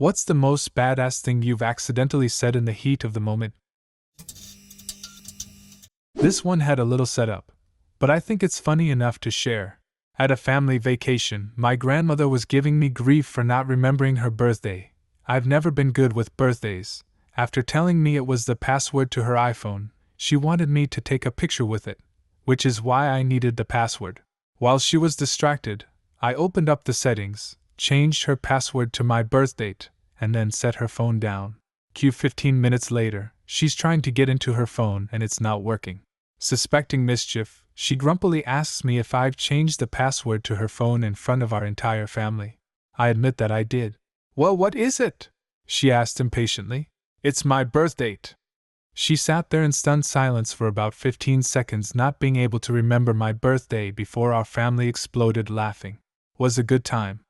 What's the most badass thing you've accidentally said in the heat of the moment? This one had a little setup, but I think it's funny enough to share. At a family vacation, my grandmother was giving me grief for not remembering her birthday. I've never been good with birthdays. After telling me it was the password to her iPhone, she wanted me to take a picture with it, which is why I needed the password. While she was distracted, I opened up the settings, changed her password to my birth date, and then set her phone down. Cue 15 minutes later, she's trying to get into her phone and it's not working. Suspecting mischief, she grumpily asks me if I've changed the password to her phone in front of our entire family. I admit that I did. "Well, what is it?" she asked impatiently. "It's my birth date." She sat there in stunned silence for about 15 seconds, not being able to remember my birthday, before our family exploded laughing. Was a good time.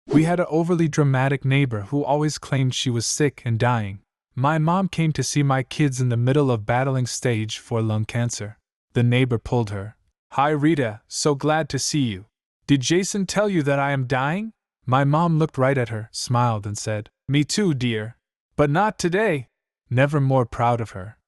We had an overly dramatic neighbor who always claimed she was sick and dying. My mom came to see my kids in the middle of battling stage 4 lung cancer. The neighbor pulled her. "Hi Rita, so glad to see you. Did Jason tell you that I am dying?" My mom looked right at her, smiled and said, "Me too, dear. But not today." Never more proud of her.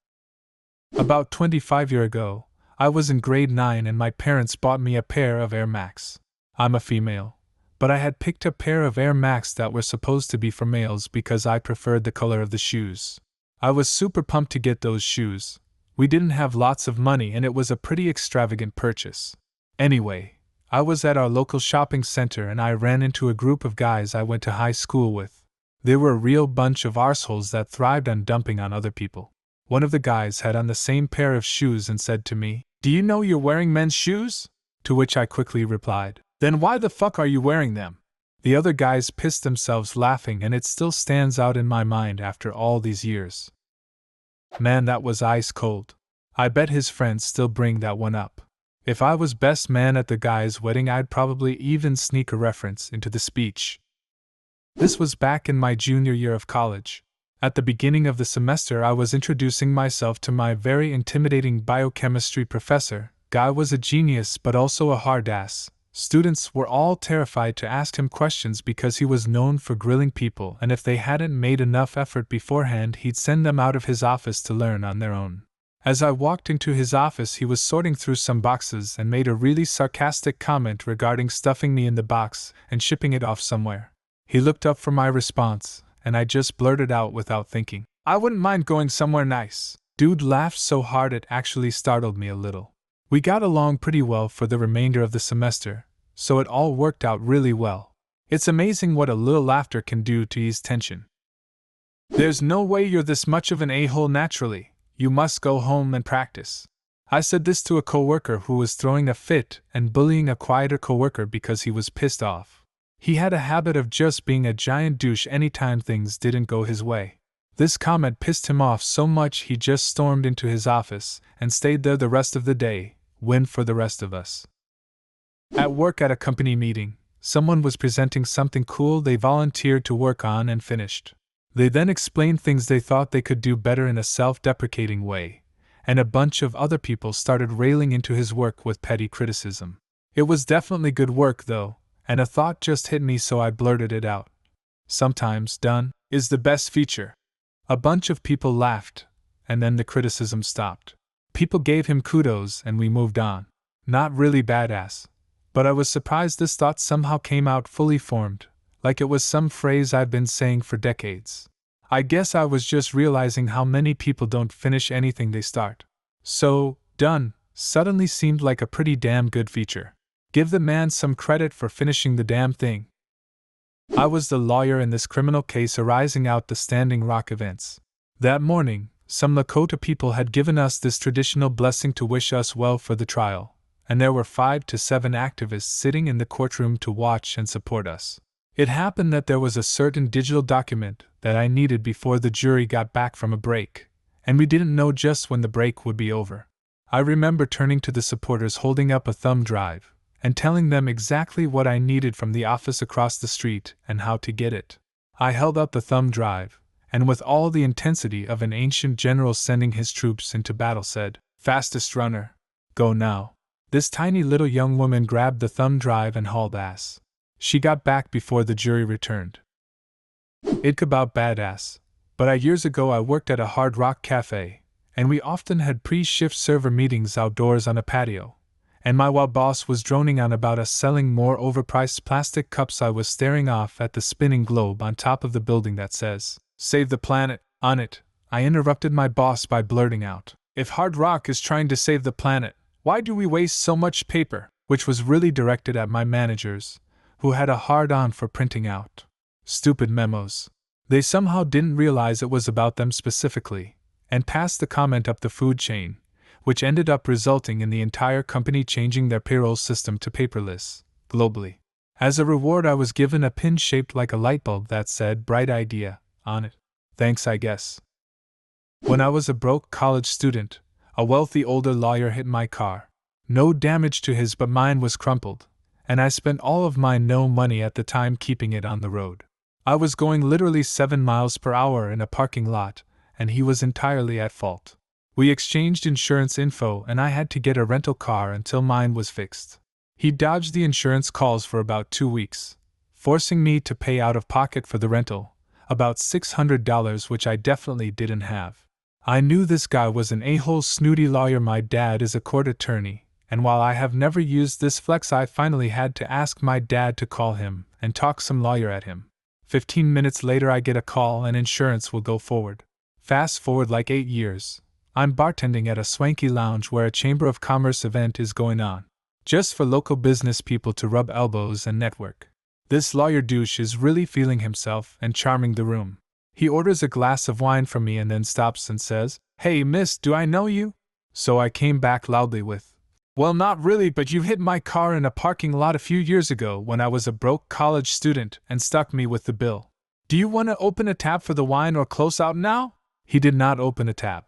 About 25 years ago, I was in grade 9 and my parents bought me a pair of Air Max. I'm a female, but I had picked a pair of Air Max that were supposed to be for males because I preferred the color of the shoes. I was super pumped to get those shoes. We didn't have lots of money and it was a pretty extravagant purchase. Anyway, I was at our local shopping center and I ran into a group of guys I went to high school with. They were a real bunch of arseholes that thrived on dumping on other people. One of the guys had on the same pair of shoes and said to me, "Do you know you're wearing men's shoes?" To which I quickly replied, "Then why the fuck are you wearing them?" The other guys pissed themselves laughing and it still stands out in my mind after all these years. Man, that was ice cold. I bet his friends still bring that one up. If I was best man at the guy's wedding, I'd probably even sneak a reference into the speech. This was back in my junior year of college. At the beginning of the semester, I was introducing myself to my very intimidating biochemistry professor. Guy was a genius but also a hard ass. Students were all terrified to ask him questions because he was known for grilling people, and if they hadn't made enough effort beforehand, he'd send them out of his office to learn on their own. As I walked into his office, he was sorting through some boxes and made a really sarcastic comment regarding stuffing me in the box and shipping it off somewhere. He looked up for my response, and I just blurted out without thinking, "I wouldn't mind going somewhere nice." Dude laughed so hard it actually startled me a little. We got along pretty well for the remainder of the semester, so it all worked out really well. It's amazing what a little laughter can do to ease tension. "There's no way you're this much of an a-hole naturally. You must go home and practice." I said this to a coworker who was throwing a fit and bullying a quieter coworker because he was pissed off. He had a habit of just being a giant douche anytime things didn't go his way. This comment pissed him off so much he just stormed into his office and stayed there the rest of the day. Win for the rest of us. At work at a company meeting, someone was presenting something cool they volunteered to work on and finished. They then explained things they thought they could do better in a self-deprecating way, and a bunch of other people started railing into his work with petty criticism. It was definitely good work though, and a thought just hit me, so I blurted it out. Sometimes done is the best feature. A bunch of people laughed, and then the criticism stopped. People gave him kudos and we moved on. Not really badass, but I was surprised this thought somehow came out fully formed, like it was some phrase I've been saying for decades. I guess I was just realizing how many people don't finish anything they start. So, done suddenly seemed like a pretty damn good feature. Give the man some credit for finishing the damn thing. I was the lawyer in this criminal case arising out the Standing Rock events. That morning, some Lakota people had given us this traditional blessing to wish us well for the trial, and there were 5 to 7 activists sitting in the courtroom to watch and support us. It happened that there was a certain digital document that I needed before the jury got back from a break, and we didn't know just when the break would be over. I remember turning to the supporters holding up a thumb drive and telling them exactly what I needed from the office across the street and how to get it. I held out the thumb drive, and with all the intensity of an ancient general sending his troops into battle said, "Fastest runner, go now." This tiny little young woman grabbed the thumb drive and hauled ass. She got back before the jury returned. It about baddass. But years ago I worked at a Hard Rock cafe, and we often had pre-shift server meetings outdoors on a patio. And while boss was droning on about us selling more overpriced plastic cups, I was staring off at the spinning globe on top of the building that says, "Save the planet," on it. I interrupted my boss by blurting out, "If Hard Rock is trying to save the planet, why do we waste so much paper?" Which was really directed at my managers, who had a hard-on for printing out stupid memos. They somehow didn't realize it was about them specifically, and passed the comment up the food chain, which ended up resulting in the entire company changing their payroll system to paperless, globally. As a reward, I was given a pin shaped like a light bulb that said "Bright Idea" on it. Thanks, I guess. When I was a broke college student, a wealthy older lawyer hit my car. No damage to his, but mine was crumpled, and I spent all of my no money at the time keeping it on the road. I was going literally 7 miles per hour in a parking lot, and he was entirely at fault. We exchanged insurance info, and I had to get a rental car until mine was fixed. He dodged the insurance calls for about 2 weeks, forcing me to pay out of pocket for the rental, about $600, which I definitely didn't have. I knew this guy was an a-hole snooty lawyer. My dad is a court attorney, and while I have never used this flex, I finally had to ask my dad to call him and talk some lawyer at him. 15 minutes later I get a call and insurance will go forward. Fast forward like 8 years. I'm bartending at a swanky lounge where a Chamber of Commerce event is going on, just for local business people to rub elbows and network. This lawyer douche is really feeling himself and charming the room. He orders a glass of wine from me and then stops and says, "Hey miss, do I know you?" So I came back loudly with, "Well, not really, but you hit my car in a parking lot a few years ago when I was a broke college student and stuck me with the bill. Do you want to open a tab for the wine or close out now?" He did not open a tab.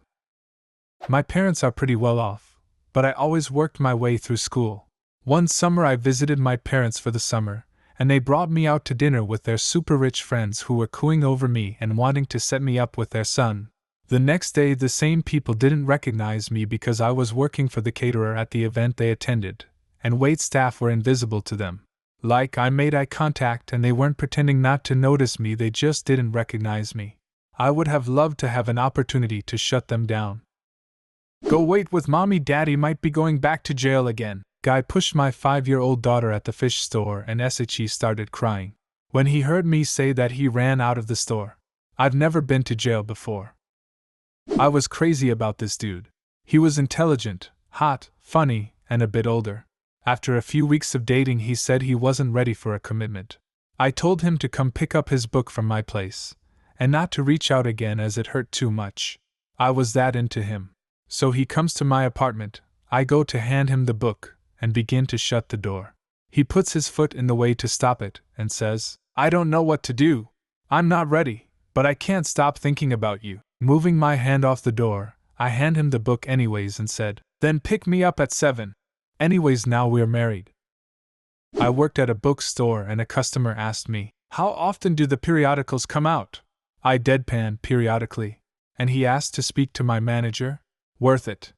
My parents are pretty well off, but I always worked my way through school. One summer I visited my parents for the summer, and they brought me out to dinner with their super rich friends who were cooing over me and wanting to set me up with their son. The next day the same people didn't recognize me because I was working for the caterer at the event they attended, and wait staff were invisible to them. I made eye contact and they weren't pretending not to notice me, they just didn't recognize me. I would have loved to have an opportunity to shut them down. "Go wait with mommy, daddy might be going back to jail again." Guy pushed my 5-year-old daughter at the fish store and she started crying. When he heard me say that, he ran out of the store. I've never been to jail before. I was crazy about this dude. He was intelligent, hot, funny, and a bit older. After a few weeks of dating, he said he wasn't ready for a commitment. I told him to come pick up his book from my place, and not to reach out again as it hurt too much. I was that into him. So he comes to my apartment, I go to hand him the book, and begin to shut the door. He puts his foot in the way to stop it, and says, "I don't know what to do. I'm not ready, but I can't stop thinking about you." Moving my hand off the door, I hand him the book anyways and said, "Then pick me up at 7. Anyways, now we're married." I worked at a bookstore and a customer asked me, "How often do the periodicals come out?" I deadpanned, "Periodically." And he asked to speak to my manager. Worth it.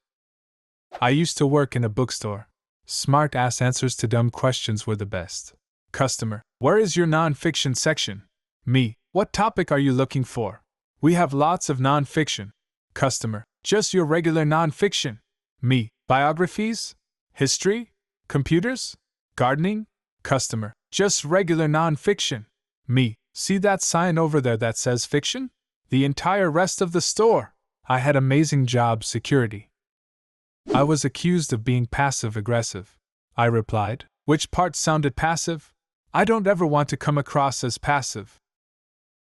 I used to work in a bookstore. Smart ass answers to dumb questions were the best. Customer, "Where is your non-fiction section?" Me, "What topic are you looking for? We have lots of non-fiction." Customer, "Just your regular non-fiction." Me, "Biographies? History? Computers? Gardening?" Customer, "Just regular non-fiction." Me, "See that sign over there that says fiction? The entire rest of the store." I had amazing job security. I was accused of being passive-aggressive. I replied, "Which part sounded passive? I don't ever want to come across as passive."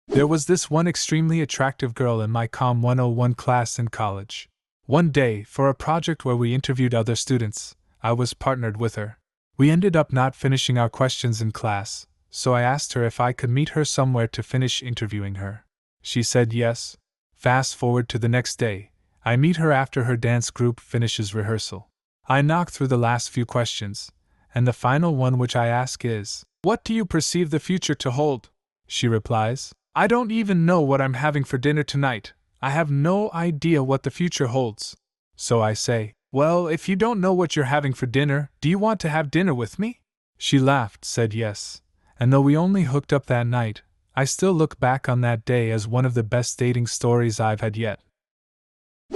There was this one extremely attractive girl in my Com 101 class in college. One day, for a project where we interviewed other students, I was partnered with her. We ended up not finishing our questions in class, so I asked her if I could meet her somewhere to finish interviewing her. She said yes. Fast forward to the next day, I meet her after her dance group finishes rehearsal. I knock through the last few questions, and the final one which I ask is, "What do you perceive the future to hold?" She replies, "I don't even know what I'm having for dinner tonight. I have no idea what the future holds." So I say, "Well, if you don't know what you're having for dinner, do you want to have dinner with me?" She laughed, said yes, and though we only hooked up that night, I still look back on that day as one of the best dating stories I've had yet.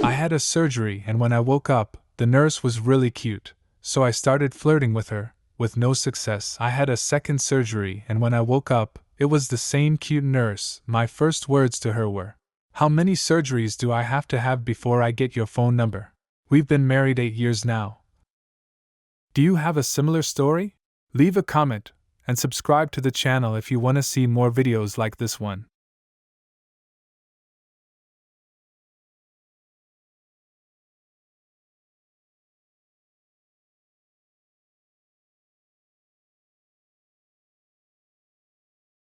I had a surgery, and when I woke up, the nurse was really cute, so I started flirting with her. With no success, I had a second surgery, and when I woke up, it was the same cute nurse. My first words to her were, "How many surgeries do I have to have before I get your phone number?" We've been married 8 years now. Do you have a similar story? Leave a comment and subscribe to the channel if you want to see more videos like this one.